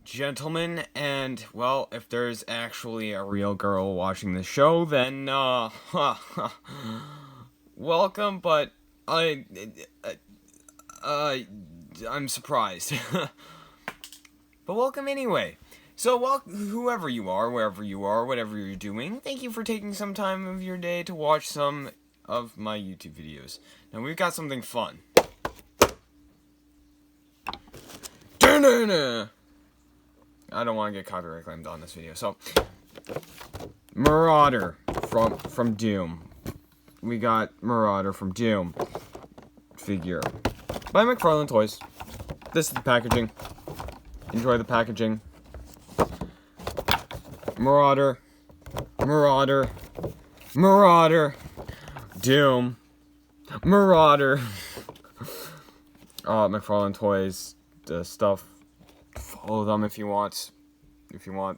gentlemen, and, well, if there's actually a real girl watching the show, then, welcome, but I'm surprised. But welcome anyway. So, whoever you are, wherever you are, whatever you're doing, thank you for taking some time of your day to watch some of my YouTube videos. Now, we've got something fun. I don't want to get copyright claimed on this video. So, Marauder from Doom. We got Marauder from Doom figure by McFarlane Toys. This is the packaging. Enjoy the packaging. Marauder, Doom, Marauder. McFarlane Toys, the stuff. Follow them if you want.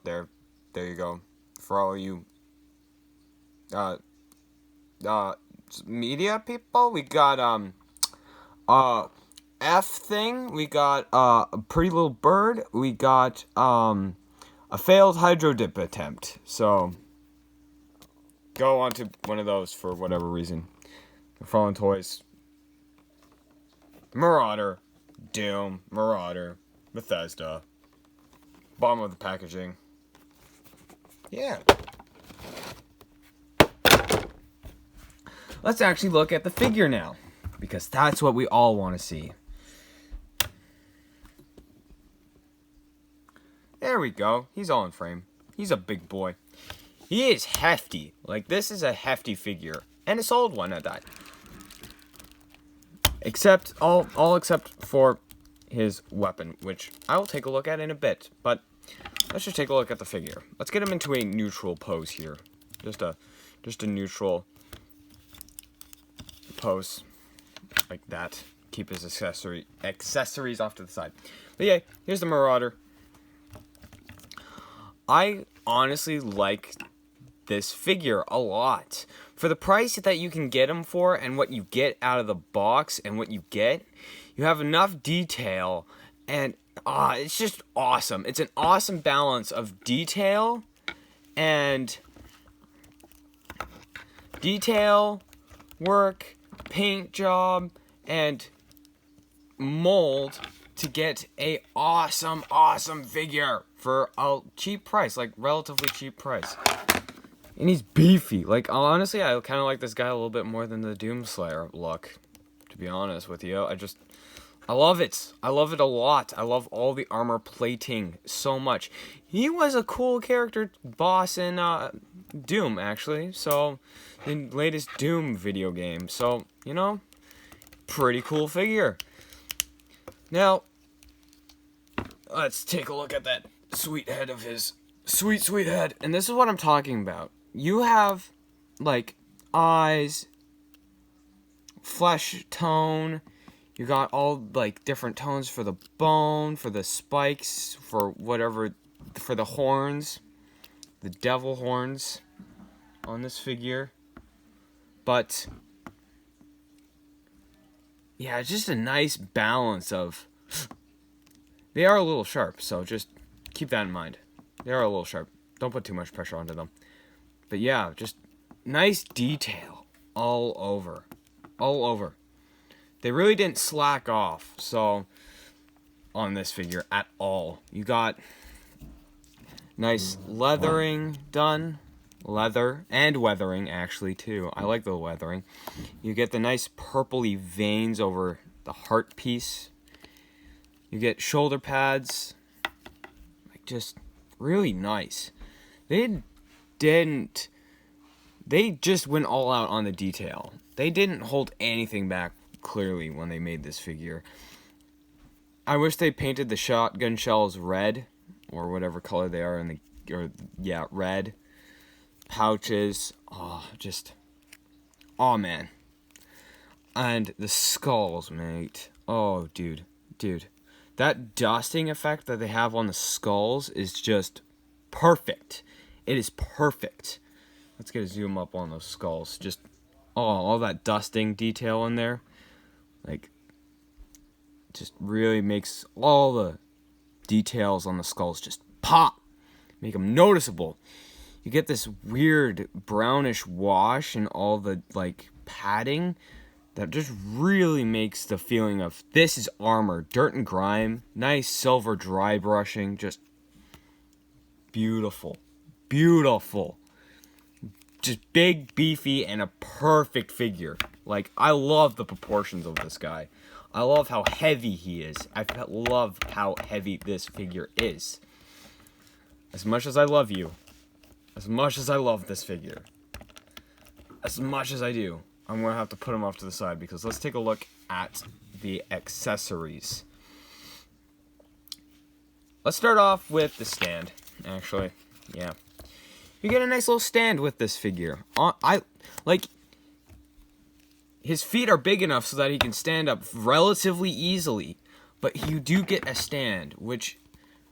There you go. For all you media people, we got F thing. We got a pretty little bird. We got a failed hydro dip attempt. So go on to one of those for whatever reason. McFarlane Toys, Marauder, Doom, Marauder, Bethesda. Bottom of the packaging. Yeah. Let's actually look at the figure now, because that's what we all want to see. There we go. He's all in frame. He's a big boy. He is hefty. Like, this is a hefty figure. And a solid one at that. Except, all except for his weapon, which I will take a look at in a bit. But let's just take a look at the figure. Let's get him into a neutral pose here. Just a neutral pose. Like that. Keep his accessories off to the side. But yeah, here's the Marauder. I honestly like this figure a lot. For the price that you can get him for, and what you get out of the box, and what you get, you have enough detail, and it's just awesome. It's an awesome balance of detail, work, paint job, and mold to get a awesome figure for a cheap price, like relatively cheap price. And he's beefy. Like, honestly, I kind of like this guy a little bit more than the Doomslayer look, to be honest with you. I love it. I love it a lot. I love all the armor plating so much. He was a cool character boss in Doom, actually. So, the latest Doom video game. So, pretty cool figure. Now, let's take a look at that sweet head of his. Sweet head. And this is what I'm talking about. You have, like, eyes, flesh tone. You got all, like, different tones for the bone, for the spikes, for whatever, for the horns. The devil horns on this figure. But, yeah, it's just a nice balance of... They are a little sharp, so just keep that in mind. They are a little sharp. Don't put too much pressure onto them. But yeah, just nice detail all over. All over. They really didn't slack off, so, on this figure at all. You got nice leathering done. Leather and weathering, actually, too. I like the weathering. You get the nice purpley veins over the heart piece. You get shoulder pads. Like, just really nice. They just went all out on the detail. They didn't hold anything back, clearly, when they made this figure. I wish they painted the shotgun shells red, or whatever color they are red. Pouches. Man. And the skulls, mate. Oh, dude. That dusting effect that they have on the skulls is just perfect. It is perfect. Let's get a zoom up on those skulls. Just, all that dusting detail in there. Like, just really makes all the details on the skulls just pop, make them noticeable. You get this weird brownish wash and all the like padding that just really makes the feeling of this is armor, dirt and grime, nice silver dry brushing, just beautiful, beautiful. Just big, beefy, and a perfect figure. Like, I love the proportions of this guy. I love how heavy he is. I love how heavy this figure is. As much as I love you, as much as I love this figure, as much as I do, I'm going to have to put him off to the side because let's take a look at the accessories. Let's start off with the stand, actually. Yeah. You get a nice little stand with this figure. His feet are big enough so that he can stand up relatively easily, but you do get a stand, which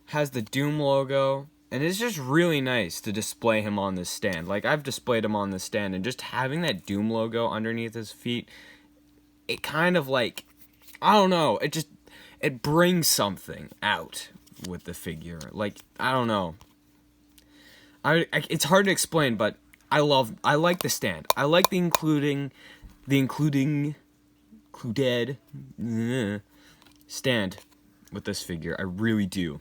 has the Doom logo, and it's just really nice to display him on this stand. Like, I've displayed him on this stand, and just having that Doom logo underneath his feet, it kind of like, I don't know, it brings something out with the figure. Like, I don't know. It's hard to explain, but I like the stand. I like the included stand with this figure. I really do.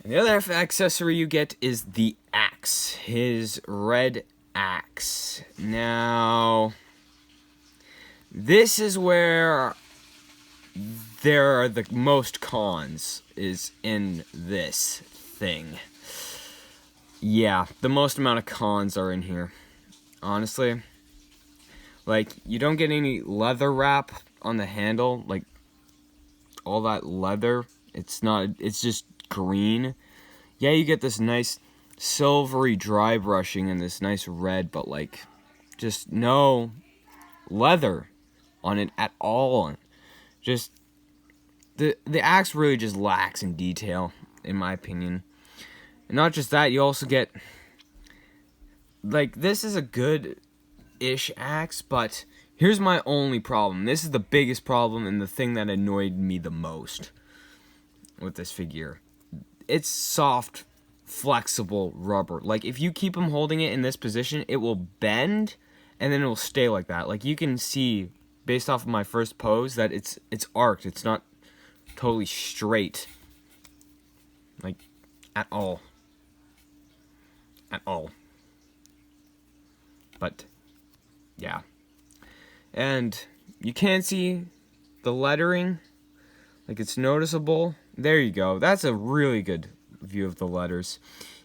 And the other accessory you get is the axe. His red axe. Now, this is where there are the most cons is in this thing. Yeah, the most amount of cons are in here. Honestly. Like, you don't get any leather wrap on the handle. Like, all that leather. It's just green. Yeah, you get this nice silvery dry brushing and this nice red, but like, just no leather on it at all. Just, the axe really just lacks in detail, in my opinion. And not just that, you also get, like, this is a good-ish axe, but here's my only problem. This is the biggest problem and the thing that annoyed me the most with this figure. It's soft, flexible rubber. Like, if you keep him holding it in this position, it will bend, and then it will stay like that. Like, you can see, based off of my first pose, that it's arced. It's not totally straight. Like, at all. At all. But, yeah. And you can see the lettering. Like, it's noticeable. There you go. That's a really good view of the letters.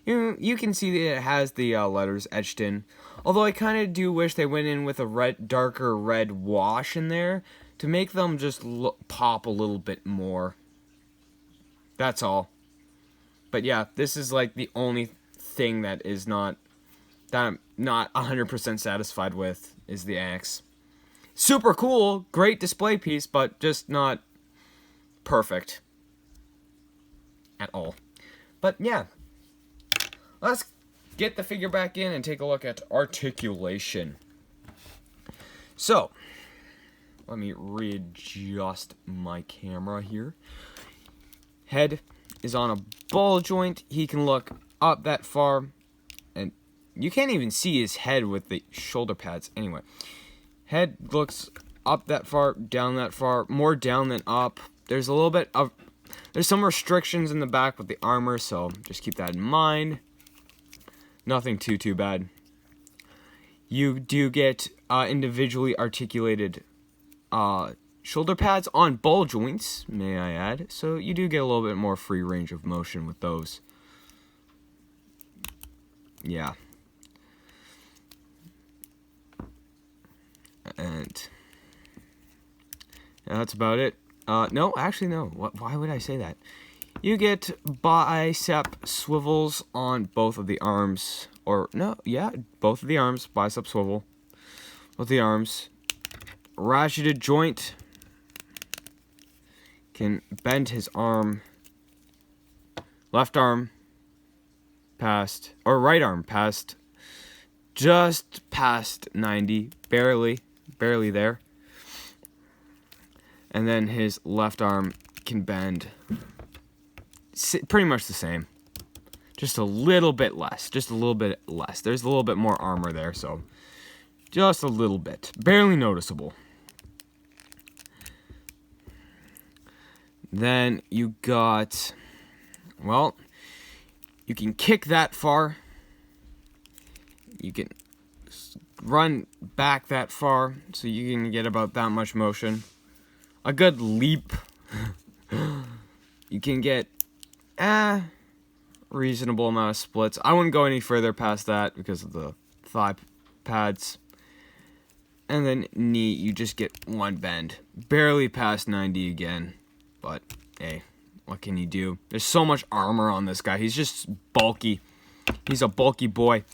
You can see that it has the letters etched in. Although I kind of do wish they went in with a darker red wash in there to make them just pop a little bit more. That's all. But yeah, this is like the only thing that I'm not 100% satisfied with is the axe. Super cool, great display piece, but just not perfect at all. But yeah, let's get the figure back in and take a look at articulation. So, let me readjust my camera here. Head is on a ball joint. He can look up that far, and you can't even see his head with the shoulder pads. Anyway, head looks up that far, down that far, more down than up. There's some restrictions in the back with the armor, so just keep that in mind. Nothing too bad. You do get individually articulated shoulder pads on ball joints, may I add, so you do get a little bit more free range of motion with those. Yeah. And that's about it. No, actually, no. Why would I say that? You get bicep swivels on both of the arms. Or, no, yeah, both of the arms. Bicep swivel. Both the arms. Ratcheted joint. Can bend his arm. Left arm. Past. Or right arm past. Just past 90. Barely there. And then his left arm can bend pretty much the same. Just a little bit less. Just a little bit less. There's a little bit more armor there, so just a little bit. Barely noticeable. Then you got, well, you can kick that far. You can run back that far, so you can get about that much motion. A good leap. You can get reasonable amount of splits. I wouldn't go any further past that because of the thigh pads. And then knee, you just get one bend. Barely past 90 again. But, hey, what can you do? There's so much armor on this guy. He's just bulky. He's a bulky boy.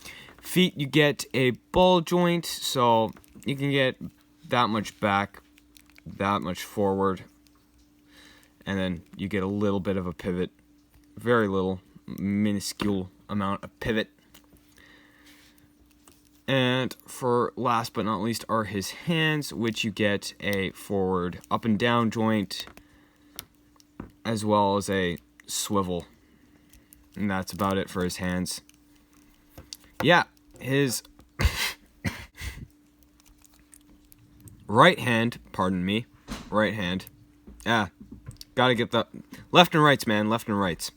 Feet, you get a ball joint, so you can get that much back, that much forward. And then you get a little bit of a pivot. Very little, minuscule amount of pivot. And for last but not least are his hands, which you get a forward up and down joint, as well as a swivel. And that's about it for his hands. Yeah, his right hand, pardon me, right hand. Gotta get the left and rights, man, left and rights.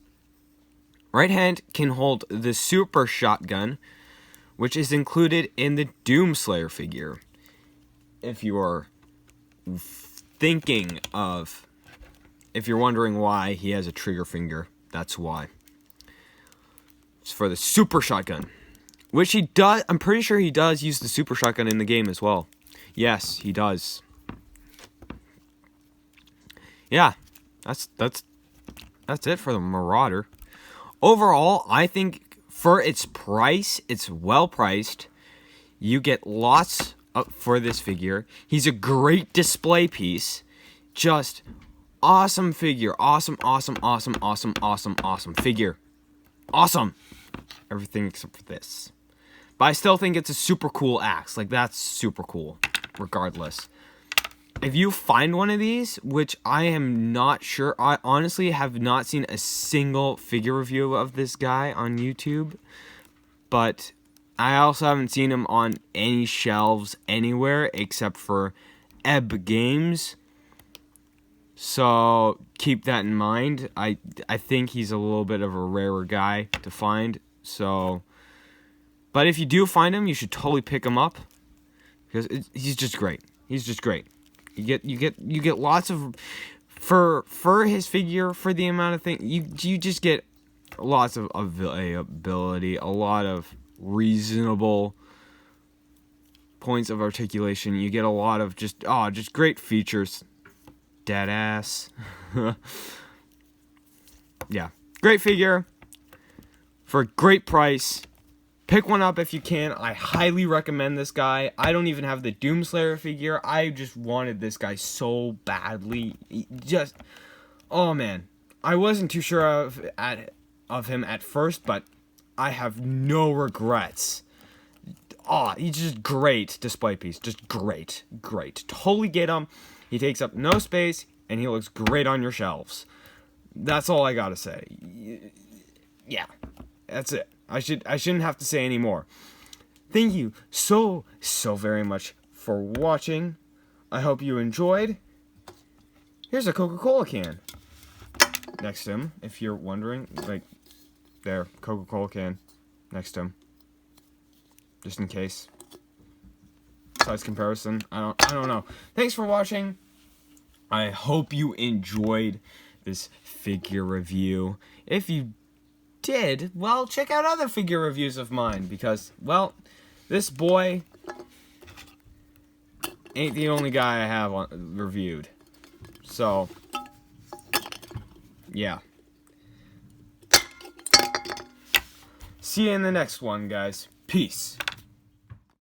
Right hand can hold the super shotgun, which is included in the Doomslayer figure. If you are thinking of, if you're wondering why he has a trigger finger, that's why. It's for the super shotgun, which he does. I'm pretty sure he does use the super shotgun in the game as well. Yes, he does. Yeah, that's it for the Marauder. Overall, I think for its price, it's well priced. You get lots for this figure. He's a great display piece. Just awesome figure. Awesome figure. Awesome. Everything except for this. But I still think it's a super cool axe. Like, that's super cool. Regardless. If you find one of these, which I am not sure, I honestly have not seen a single figure review of this guy on YouTube, but I also haven't seen him on any shelves anywhere except for Ebb Games, so keep that in mind. I think he's a little bit of a rarer guy to find, so, but if you do find him, you should totally pick him up, because he's just great. He's just great. You get lots of, for his figure, for the amount of thing, you just get lots of ability, a lot of reasonable points of articulation. You get a lot of just great features. Dead ass. Yeah, great figure for a great price. Pick one up if you can. I highly recommend this guy. I don't even have the Doomslayer figure. I just wanted this guy so badly. Oh man. I wasn't too sure of him at first, but I have no regrets. He's just great display piece. Just great. Great. Totally get him. He takes up no space, and he looks great on your shelves. That's all I gotta say. Yeah. That's it. I shouldn't have to say any more. Thank you so very much for watching. I hope you enjoyed. Here's a Coca-Cola can next to him, if you're wondering. Like, there, Coca-Cola can next to him. Just in case. Size comparison. I don't know. Thanks for watching. I hope you enjoyed this figure review. If you did, well, check out other figure reviews of mine, because, well, this boy ain't the only guy I have reviewed. So, yeah. See you in the next one, guys. Peace.